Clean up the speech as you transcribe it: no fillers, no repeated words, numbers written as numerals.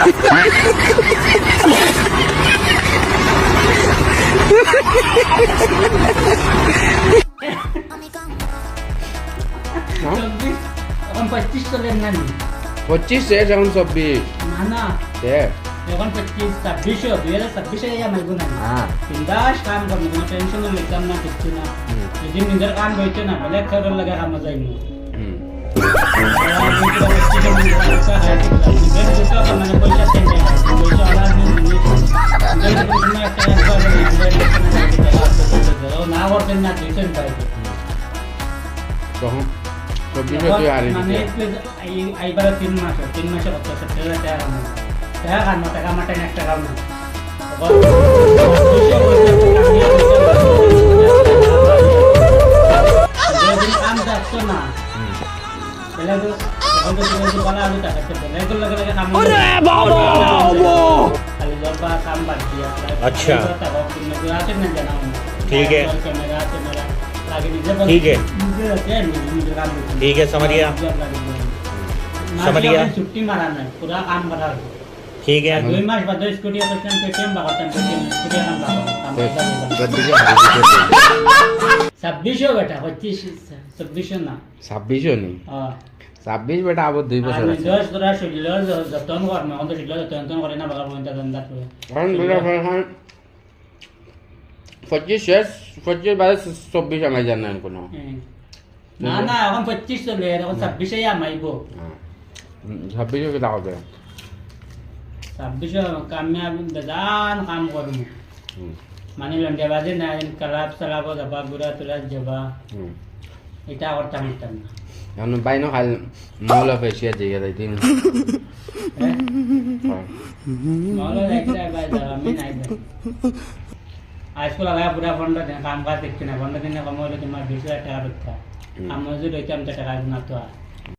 এখন 25 চলেন না নি 25 শেষ এখন 24 না না শেষ এখন 25 26 2026 এ আমার গুণ হ্যাঁ বিন্দাস কাম করব কোনো টেনশন লইতাম না কিছু না যদি নিজের কাম হইতো না বলে খবর লাগা কাম যাইনি না করতেন না দিতেন পাই তখন 24 হারি মানে এইবার 3 মাসে কত টাকা কাম টাকা মাটাই একটা কাম না কাম যাচ্ছে না अच्छा ठीक है ठीक है ठीक है समझ गया छुट्टी मारा नहीं पूरा काम करा ठीक है 2 मास बाद स्कूटी ऑपरेशन पेटीएम बागतन स्कूटी काम बागो 26 বেটা 26 না 26 নি হ্যাঁ 26 বেটা আবার 2 বছর আমি আছে 10 ধরা শরীর যতন করব অন্ত শরীর যতন করে না বাগার পর্যন্ত দন্দাত করে কারণ বেটা এখন 25 শেষ 25 বাদে 24 আমি জানি না কোনো না না এখন 25 চলে এখন 26 এ আমাইব 26 কে দাও দে 26 কামে আমি বেজান কাম করব মানে লন্ডে বাজে না কালাপ সালাবো যাবা গুড়া তুলা যাবা এটা করতাম না এখন বাইনো খাল মৌলা ফেসিয়া জিয়া যাই দিন মৌলা যাইতে বাই যাবা আমি নাই আজকাল আগা পুরা ফন্ড কাম কাজ দেখতে না ফন্ড দিনে কম হলে তোমার 20,000 টাকা রক্ষা আমার যদি হইতাম তো টাকা না তো